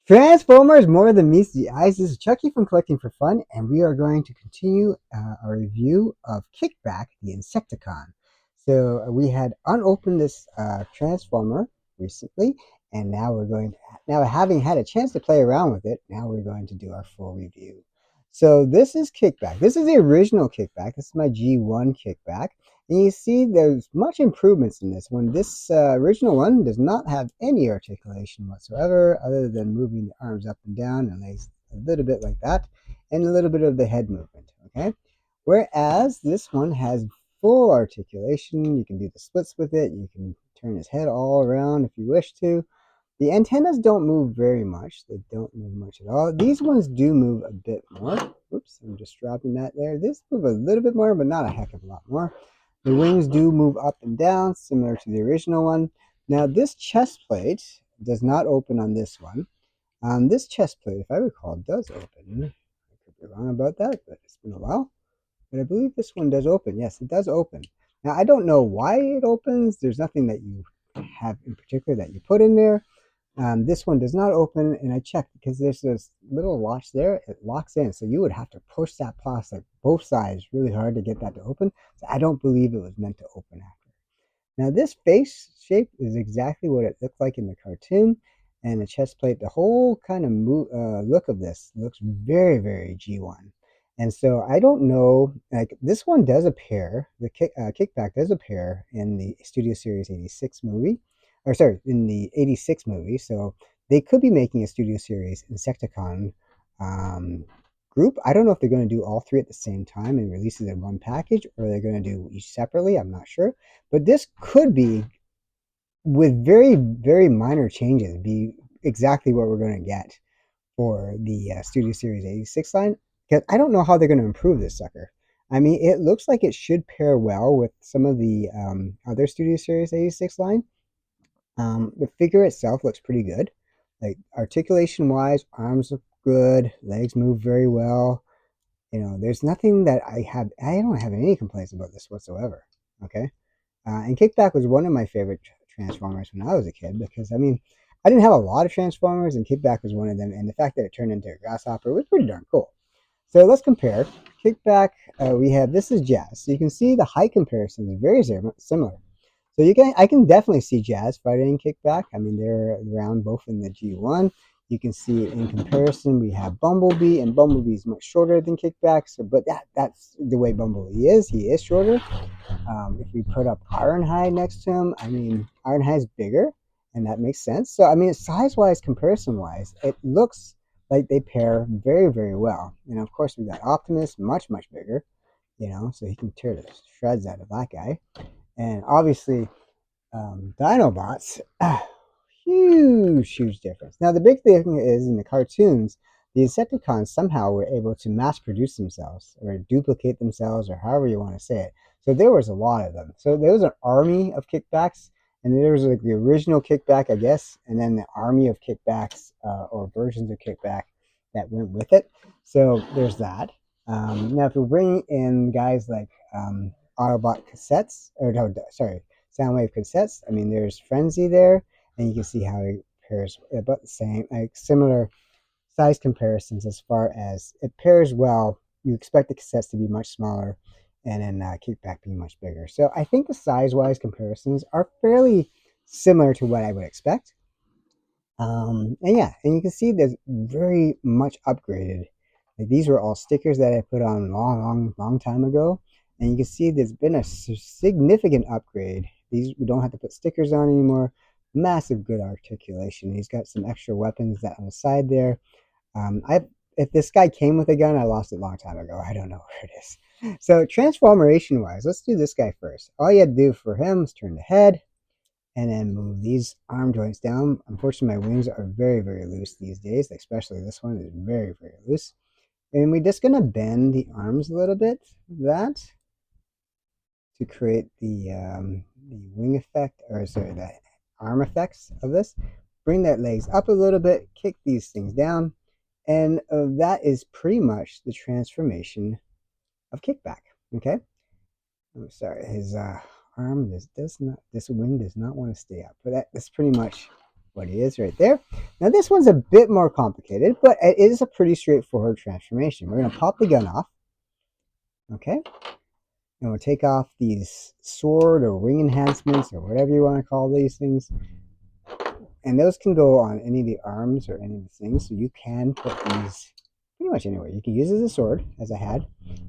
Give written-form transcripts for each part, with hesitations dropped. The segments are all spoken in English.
Transformers More Than Meets the Eyes. This is Chucky from Collecting for Fun, and we are going to continue our review of Kickback, the Insecticon. So we had unopened this Transformer recently, and now now having had a chance to play around with it, now we're going to do our full review. So this is Kickback. This is the original Kickback. This is my G1 Kickback. And you see there's much improvements in this one. This original one does not have any articulation whatsoever other than moving the arms up and down and legs a little bit like that and a little bit of the head movement, okay? Whereas this one has full articulation. You can do the splits with it. You can turn his head all around if you wish to. The antennas don't move very much. They don't move much at all. These ones do move a bit more. Oops, I'm just dropping that there. This move a little bit more, but not a heck of a lot more. The wings do move up and down, similar to the original one. Now, this chest plate does not open on this one. This chest plate, if I recall, does open. I could be wrong about that, but it's been a while. But I believe this one does open. Yes, it does open. Now, I don't know why it opens. There's nothing that you have in particular that you put in there. This one does not open, and I checked because there's this little latch there. It locks in, so you would have to push that plastic both sides really hard to get that to open. So I don't believe it was meant to open after. Now this face shape is exactly what it looked like in the cartoon, and the chest plate, the whole kind of look of this looks very, very G1. And so I don't know, like this one does appear, the Kickback does appear in the Studio Series 86 movie, or sorry, in the 86 movie. So they could be making a Studio Series Insecticon group. I don't know if they're going to do all three at the same time and release it in one package, or they're going to do each separately. I'm not sure. But this could be, with very, very minor changes, be exactly what we're going to get for the Studio Series 86 line. Because I don't know how they're going to improve this sucker. I mean, it looks like it should pair well with some of the other Studio Series 86 line. The figure itself looks pretty good. Like articulation wise, arms look good, legs move very well. You know, there's nothing that I don't have any complaints about this whatsoever. Okay. And Kickback was one of my favorite Transformers when I was a kid because, I mean, I didn't have a lot of Transformers, and Kickback was one of them. And the fact that it turned into a grasshopper was pretty darn cool. So let's compare. Kickback, we have, this is Jazz. So you can see the height comparison is very similar. So I can definitely see Jazz fighting Kickback. I mean, they're around both in the G1. You can see in comparison, we have Bumblebee, and Bumblebee is much shorter than Kickback. So, but that's the way Bumblebee is. He is shorter. If we put up Ironhide next to him, I mean, Ironhide's bigger, and that makes sense. So, I mean, size-wise, comparison-wise, it looks like they pair very, very well. And of course, we got Optimus, much, much bigger, you know, so he can tear the shreds out of that guy. And obviously, Dinobots, huge, huge difference. Now, the big thing is in the cartoons, the Insecticons somehow were able to mass produce themselves or duplicate themselves or however you want to say it. So there was a lot of them. So there was an army of kickbacks, and there was like the original kickback, I guess, and then the army of kickbacks or versions of kickback that went with it. So there's that. Now, if we bring in guys like Autobot cassettes, or no, sorry, Soundwave cassettes, I mean, there's Frenzy there, and you can see how it pairs about the same, like similar size comparisons as far as it pairs well. You expect the cassettes to be much smaller and then Kickback being much bigger. So I think the size-wise comparisons are fairly similar to what I would expect. And yeah, and you can see there's very much upgraded. Like these were all stickers that I put on long time ago. And you can see there's been a significant upgrade. These, we don't have to put stickers on anymore. Massive good articulation. He's got some extra weapons that on the side there. If this guy came with a gun, I lost it a long time ago. I don't know where it is. So transformation wise, let's do this guy first. All you had to do for him is turn the head and then move these arm joints down. Unfortunately, my wings are very, very loose these days, especially this one is very, very loose. And we're just gonna bend the arms a little bit, that, to create the wing effect, or sorry, the arm effects of this. Bring that legs up a little bit, kick these things down, and that is pretty much the transformation of Kickback. Okay. I'm sorry, his arm this wing does not want to stay up, but that's pretty much what he is right there. Now this one's a bit more complicated, but it is a pretty straightforward transformation. We're going to pop the gun off, okay? And we'll take off these sword or wing enhancements or whatever you want to call these things. And those can go on any of the arms or any of the things. So you can put these pretty much anywhere. You can use it as a sword, as I had.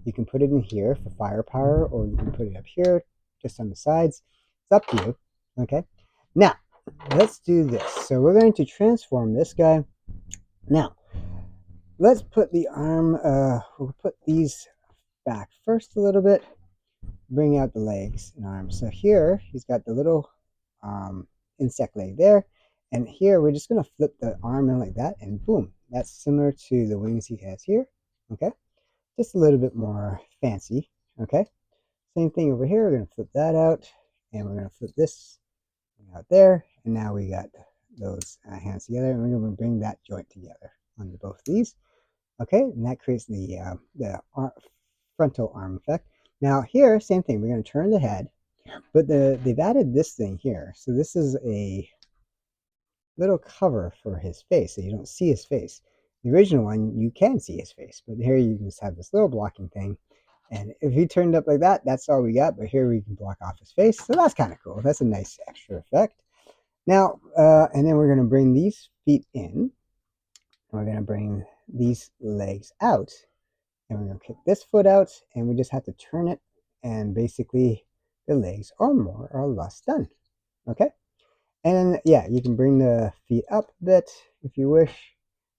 You can put it in here for firepower, or you can put it up here, just on the sides. It's up to you, okay? Now, let's do this. So we're going to transform this guy. Now, let's put the arm, we'll put these back first a little bit. Bring out the legs and arms. So here, he's got the little insect leg there. And here, we're just going to flip the arm in like that, and boom. That's similar to the wings he has here, okay? Just a little bit more fancy, okay? Same thing over here. We're going to flip that out, and we're going to flip this out there. And now we got those hands together, and we're going to bring that joint together onto both these, okay? And that creates the frontal arm effect. Now here, same thing. We're going to turn the head, but they've added this thing here. So this is a little cover for his face, so you don't see his face. The original one, you can see his face, but here you just have this little blocking thing. And if he turned up like that, that's all we got. But here we can block off his face, so that's kind of cool. That's a nice extra effect. Now, and then we're going to bring these feet in. We're going to bring these legs out. And we're going to kick this foot out, and we just have to turn it, and basically the legs are more or less done, okay? And yeah, you can bring the feet up a bit if you wish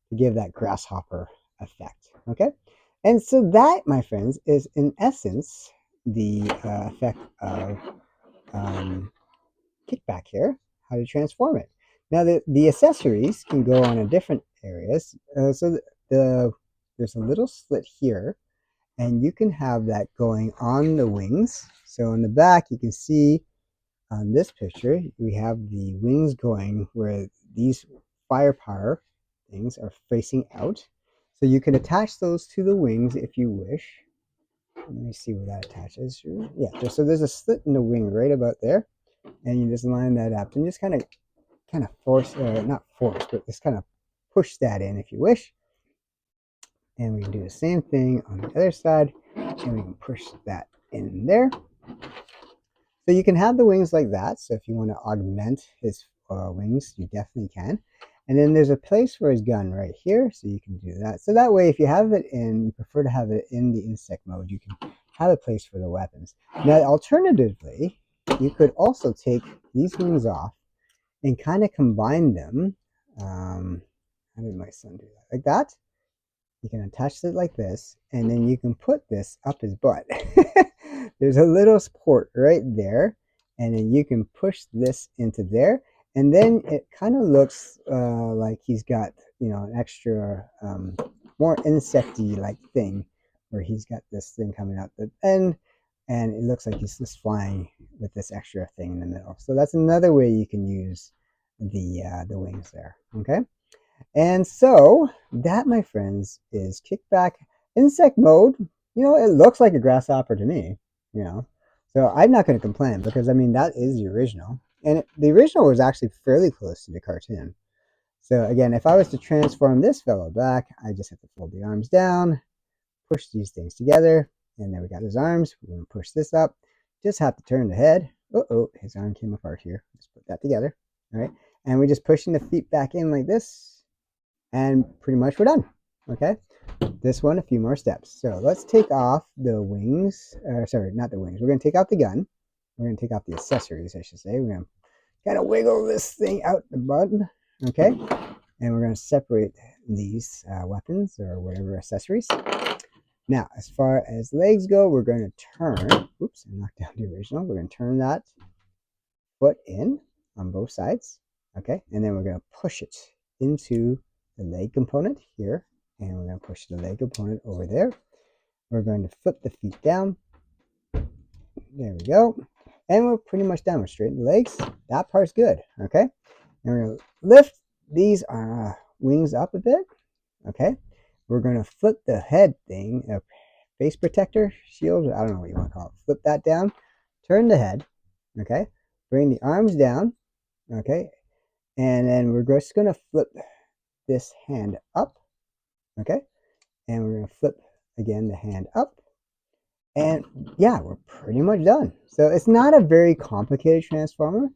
to give that grasshopper effect, okay? And so that, my friends, is in essence the effect of Kickback here, how to transform it. Now the accessories can go on in different areas. There's a little slit here, and you can have that going on the wings. So in the back, you can see on this picture, we have the wings going where these firepower things are facing out. So you can attach those to the wings if you wish. Let me see where that attaches. Yeah, so there's a slit in the wing right about there, and you just line that up and just kind of force, not force, but just kind of push that in if you wish. And we can do the same thing on the other side, and we can push that in there. So you can have the wings like that. So if you want to augment his wings, you definitely can. And then there's a place for his gun right here, so you can do that. So that way, if you have it in, you prefer to have it in the insect mode, you can have a place for the weapons. Now, alternatively, you could also take these wings off and kind of combine them. How did my son do that? Like that. You can attach it like this, and then you can put this up his butt. There's a little support right there, and then you can push this into there, and then it kind of looks like he's got, an extra, more insecty like thing, where he's got this thing coming out the end, and it looks like he's just flying with this extra thing in the middle. So that's another way you can use the wings there, okay? And so that, my friends, is Kickback insect mode. It looks like a grasshopper to me, So I'm not going to complain because, that is the original. And the original was actually fairly close to the cartoon. So again, if I was to transform this fellow back, I just have to fold the arms down, push these things together, and then we got his arms. We're going to push this up. Just have to turn the head. Uh-oh, his arm came apart here. Let's put that together. All right. And we're just pushing the feet back in like this. And pretty much we're done, okay? This one, a few more steps. So let's take off the wings, sorry, not the wings. We're going to take out the gun. We're going to take off the accessories, I should say. We're going to kind of wiggle this thing out the button, okay? And we're going to separate these weapons or whatever accessories. Now, as far as legs go, we're going to turn, oops, I knocked down the original. We're going to turn that foot in on both sides, okay? And then we're going to push it into the leg component here, and we're going to push the leg component over there. We're going to flip the feet down. There we go. And we're pretty much done. We're straighten the legs. That part's good, okay? And we're going to lift these wings up a bit, okay? We're going to flip the head thing, face protector, shield, I don't know what you want to call it. Flip that down, turn the head, okay? Bring the arms down, okay? And then we're just going to flip this hand up. Okay. And we're going to flip again the hand up. And yeah, we're pretty much done. So it's not a very complicated transformer.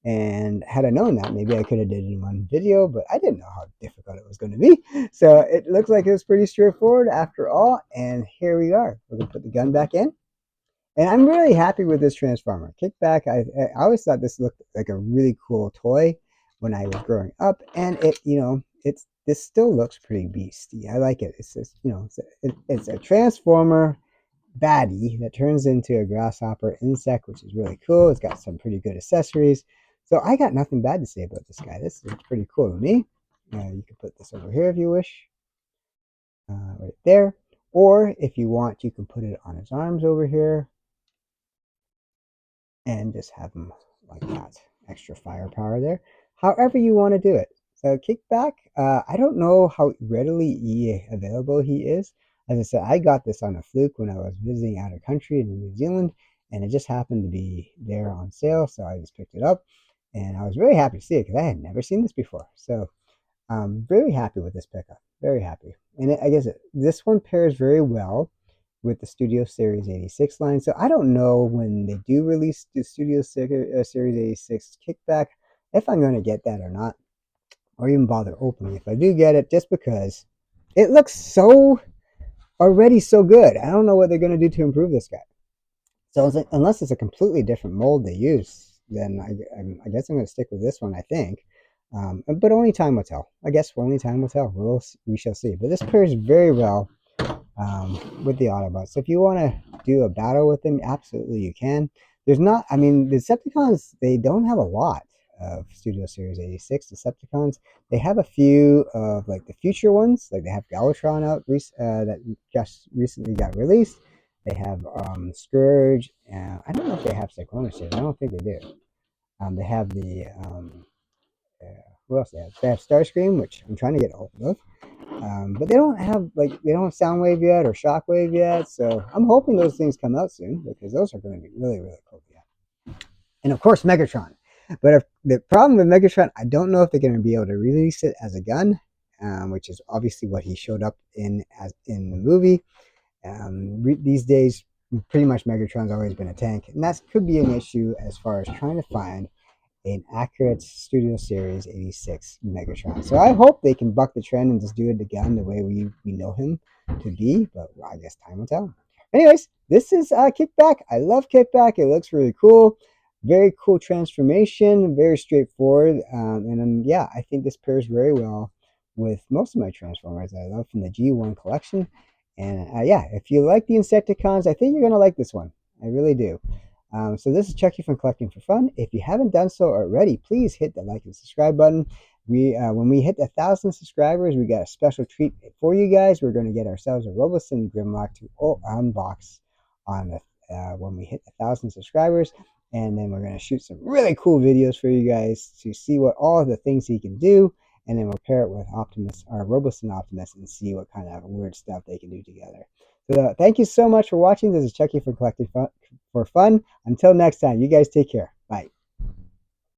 And had I known that, maybe I could have did it in one video, but I didn't know how difficult it was going to be. So it looks like it was pretty straightforward after all. And here we are. We're going to put the gun back in. And I'm really happy with this transformer. Kickback, I always thought this looked like a really cool toy when I was growing up. And this still looks pretty beastie. I like it. It's just, it's a transformer baddie that turns into a grasshopper insect, which is really cool. It's got some pretty good accessories. So I got nothing bad to say about this guy. This looks pretty cool to me. You can put this over here if you wish, right there. Or if you want, you can put it on his arms over here and just have him like that. Extra firepower there. However you want to do it. So Kickback, I don't know how readily available he is. As I said, I got this on a fluke when I was visiting out of country in New Zealand, and it just happened to be there on sale, so I just picked it up, and I was very happy to see it because I had never seen this before. So I'm very happy with this pickup. Very happy. And I guess this one pairs very well with the Studio Series 86 line. So I don't know when they do release the Studio Series 86 Kickback if I'm going to get that or not, or even bother opening if I do get it, just because it looks so already so good. I don't know what they're going to do to improve this guy. So unless it's a completely different mold they use, then I guess I'm going to stick with this one, I think. But only time will tell. I guess only time will tell. We shall see. But this pairs very well with the Autobots. So if you want to do a battle with them, absolutely you can. There's not, I mean, the Decepticons, they don't have a lot of Studio Series 86 Decepticons. They have a few of like the future ones, like they have Galvatron out that just recently got released. They have Scourge. I don't know if they have Cyclonus yet. I don't think they do. They have the who else they have? They have Starscream, which I'm trying to get hold of. But they don't have Soundwave yet or Shockwave yet, so I'm hoping those things come out soon because those are going to be really, really cool. Yeah, and of course Megatron. But if, the problem with Megatron, I don't know if they're going to be able to release it as a gun, which is obviously what he showed up in the movie. These days, pretty much Megatron's always been a tank, and that could be an issue as far as trying to find an accurate Studio Series 86 Megatron. So I hope they can buck the trend and just do it again the way we know him to be, but I guess time will tell. Anyways, this is Kickback. I love Kickback. It looks really cool. Very cool transformation, very straightforward. Yeah, I think this pairs very well with most of my Transformers I love from the G1 collection. And yeah, if you like the Insecticons, I think you're going to like this one. I really do. So this is Chucky from Collecting for Fun. If you haven't done so already, please hit the like and subscribe button. When we hit 1,000 subscribers, we got a special treat for you guys. We're going to get ourselves a Roboson Grimlock to unbox on when we hit 1,000 subscribers, and then we're going to shoot some really cool videos for you guys to see what all of the things he can do, and then we'll pair it with Optimus or Roboson Optimus and see what kind of weird stuff they can do together. So thank you so much for watching. This is Chucky from Collecting for Fun. Until next time, you guys take care. Bye.